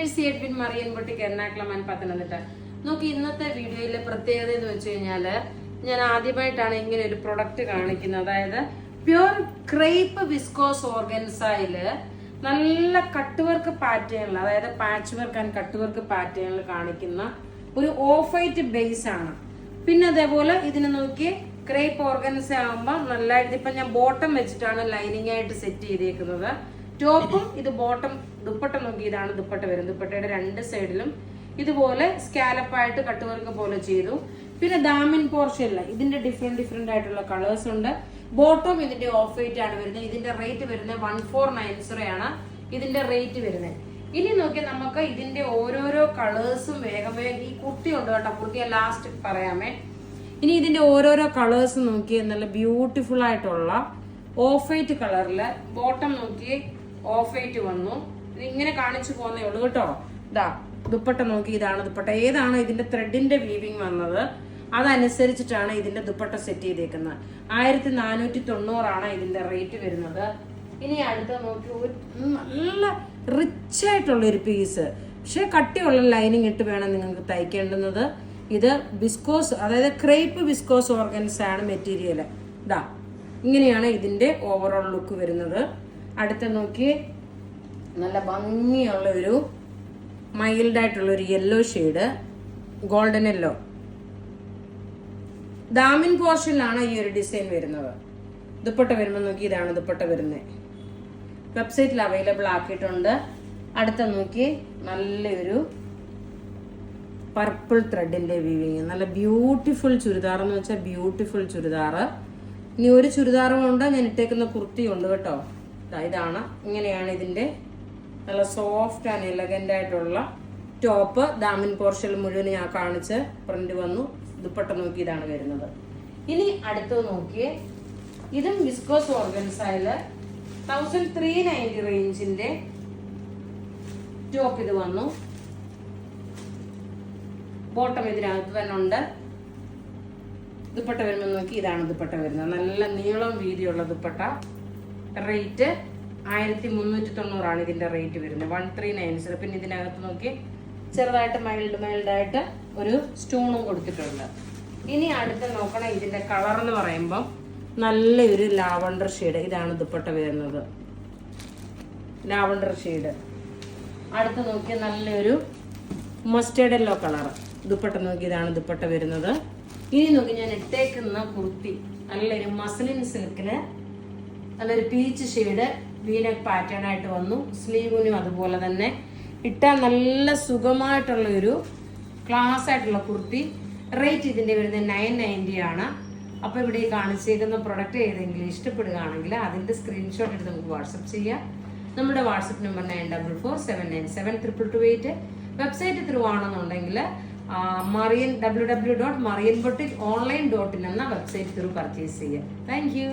Associate with marine boutique Ernakulam and Pathanamthitta. നോക്കി ഇന്നത്തെ വീഡിയോയിലെ പ്രത്യേകത എന്ന് വെച്ച് കഴിഞ്ഞാല് ഞാൻ ആദ്യമായിട്ടാണ് ഇങ്ങനെ ഒരു പ്രൊഡക്റ്റ് കാണിക്കുന്നത്. അതായത് പ്യൂർ ക്രേപ്പ് വിസ്കോസ് ഓർഗൻസയില് നല്ല കട്ട് വർക്ക് പാറ്റേണിൽ, അതായത് patch work and cut work പാറ്റേണിൽ കാണിക്കുന്ന ഒരു ഓഫ് വൈറ്റ് ബേസ് ആണ്. പിന്നെ അതേപോലെ ഇതിന് നോക്കി ക്രേപ്പ് ഓർഗൻസ ആകുമ്പോൾ നല്ലതായിട്ട് ഇപ്പൊ ഞാൻ ബോട്ടം വെച്ചിട്ടാണ് ലൈനിങ് ആയിട്ട് സെറ്റ് ചെയ്തേക്കുന്നത്. ടോപ്പും ഇത് ബോട്ടം. ദുപ്പട്ട നോക്കി ഇതാണ് ദുപ്പട്ട വരുന്നത്. ദുപ്പട്ടയുടെ രണ്ട് സൈഡിലും ഇതുപോലെ സ്കാലപ്പായിട്ട് കട്ട് വർക്ക് പോലെ ചെയ്തു. പിന്നെ ദാമിൻ പോർഷനില്ല ഇതിന്റെ ഡിഫറെന്റ് ആയിട്ടുള്ള കളേഴ്സ് ഉണ്ട്. ബോട്ടം ഇതിന്റെ ഓഫ് വൈറ്റ് ആണ് വരുന്നത്. ഇതിന്റെ റേറ്റ് വരുന്നത് 1490 ആണ് ഇതിന്റെ റേറ്റ് വരുന്നത്. ഇനി നോക്കി നമുക്ക് ഇതിന്റെ ഓരോരോ കളേഴ്സും വേഗം ഈ കുർത്തി ഉണ്ട് കേട്ടോ, കുർത്തി ലാസ്റ്റ് പറയാമേ. ഇനി ഇതിന്റെ ഓരോരോ കളേഴ്സ് നോക്കി നല്ല ബ്യൂട്ടിഫുൾ ആയിട്ടുള്ള ഓഫ് വൈറ്റ് കളറില് ബോട്ടം നോക്കി ഓഫ് വൈറ്റ് വന്നു. ഇത് ഇങ്ങനെ കാണിച്ചു പോകുന്നേ ഉള്ളൂ കേട്ടോ. ഇതാ ദുപ്പട്ട നോക്കി ഇതാണ് ദുപ്പട്ട. ഏതാണ് ഇതിന്റെ ത്രെഡിന്റെ വീവിങ് വന്നത് അതനുസരിച്ചിട്ടാണ് ഇതിന്റെ ദുപ്പട്ട സെറ്റ് ചെയ്തേക്കുന്നത്. 1490 ആണ് ഇതിന്റെ റേറ്റ് വരുന്നത്. ഇനി അടുത്ത നോക്കി ഒരു നല്ല റിച്ച് ആയിട്ടുള്ള ഒരു പീസ്, പക്ഷെ കട്ടിയുള്ള ലൈനിങ് ഇട്ട് വേണം നിങ്ങൾക്ക് തയ്ക്കേണ്ടുന്നത്. ഇത് വിസ്കോസ്, അതായത് ക്രേപ്പ് വിസ്കോസ് ഓർഗൻസ് ആണ് മെറ്റീരിയൽ. ഇതാ ഇങ്ങനെയാണ് ഇതിന്റെ ഓവറോൾ ലുക്ക് വരുന്നത്. അടുത്ത നോക്കി നല്ല ഭംഗിയുള്ള ഒരു മൈൽഡ് ആയിട്ടുള്ള ഒരു യെല്ലോ ഷെയ്ഡ്, ഗോൾഡൻ യെല്ലോ. ദാമിൻ പോർഷനിലാണ് ഈ ഒരു ഡിസൈൻ വരുന്നത്. ദുപ്പട്ട വരുമ്പോൾ നോക്കി ഇതാണ് ദുപ്പട്ട വരുന്നത്. വെബ്സൈറ്റിൽ അവൈലബിൾ ആക്കിയിട്ടുണ്ട്. അടുത്ത നോക്കി നല്ലൊരു പർപ്പിൾ ത്രെഡിന്റെ വീവിങ്, നല്ല ബ്യൂട്ടിഫുൾ ചുരിദാർ എന്ന് വെച്ചാൽ ബ്യൂട്ടിഫുൾ ചുരിദാർ. ഇനി ഒരു ചുരിദാറും ഉണ്ട്, ഞാൻ ഇട്ടേക്കുന്ന കുർത്തിയും ഉണ്ട് കേട്ടോ. ഇതാണ് ഇങ്ങനെയാണ് ഇതിന്റെ നല്ല സോഫ്റ്റ് ആൻഡ് എലഗന്റ് ആയിട്ടുള്ള ടോപ്പ്. ദാമിൻ പോർഷൻ മുഴുവൻ ഞാൻ കാണിച്ച് പ്രിന്റ് വന്നു. ദുപ്പട്ട നോക്കി ഇതാണ് വരുന്നത്. ഇനി അടുത്തത് നോക്കിയേ, ഇതും വിസ്കോസ് ഓർഗൻസയില് 1390 റേഞ്ചിന്റെ ടോപ്പ് ഇത് വന്നു. ബോട്ടം ഇതിനകത്ത് തന്നെ ഉണ്ട്. ദുപ്പട്ട വരുമ്പോൾ നോക്കി ഇതാണ് ദുപ്പട്ട വരുന്നത്. നല്ല നീളം വീതിയുള്ള ദുപ്പട്ട. റേറ്റ് 1390 ആണ് ഇതിന്റെ റേറ്റ് വരുന്നത്. 1390. പിന്നെ ഇതിനകത്ത് നോക്കി ചെറുതായിട്ട് മൈൽഡായിട്ട് ഒരു സ്റ്റോണും കൊടുത്തിട്ടുണ്ട്. ഇനി അടുത്ത് നോക്കണം ഇതിന്റെ കളർ എന്ന് പറയുമ്പോൾ നല്ലൊരു ലാവണ്ടർ ഷെയ്ഡ്. ഇതാണ് ദുപ്പട്ട വരുന്നത്, ലാവണ്ടർ ഷെയ്ഡ്. അടുത്ത് നോക്കി നല്ലൊരു മസ്റ്റേർഡ് യെല്ലോ കളർ. ദുപ്പട്ട നോക്കി ഇതാണ് ദുപ്പട്ട വരുന്നത്. ഇനി നോക്കി ഞാൻ ഇട്ടേക്കുന്ന കുർത്തി നല്ലൊരു മസ്ലിൻ സിൽക്കില് നല്ലൊരു പീച്ച് ഷെയ്ഡ് വീനക് പാറ്റേൺ ആയിട്ട് വന്നു. സ്ലീവിനും അതുപോലെ തന്നെ ഇട്ടാൽ നല്ല സുഖമായിട്ടുള്ള ഒരു ക്ലാസ് ആയിട്ടുള്ള കുർത്തി. റേറ്റ് ഇതിന്റെ വരുന്നത് 990 ആണ്. അപ്പോൾ ഇവിടെ ഈ കാണിച്ചേക്കുന്ന പ്രൊഡക്റ്റ് ഏതെങ്കിലും ഇഷ്ടപ്പെടുകയാണെങ്കിൽ അതിന്റെ സ്ക്രീൻഷോട്ട് എടുത്ത് നമുക്ക് വാട്സപ്പ് ചെയ്യാം. നമ്മുടെ വാട്സപ്പ് നമ്പർ 9447972228. വെബ്സൈറ്റ് ത്രൂ ആണെന്നുണ്ടെങ്കിൽ www.marianboutique online.in എന്ന വെബ്സൈറ്റ് ത്രൂ പർച്ചേസ് ചെയ്യുക. Thank you.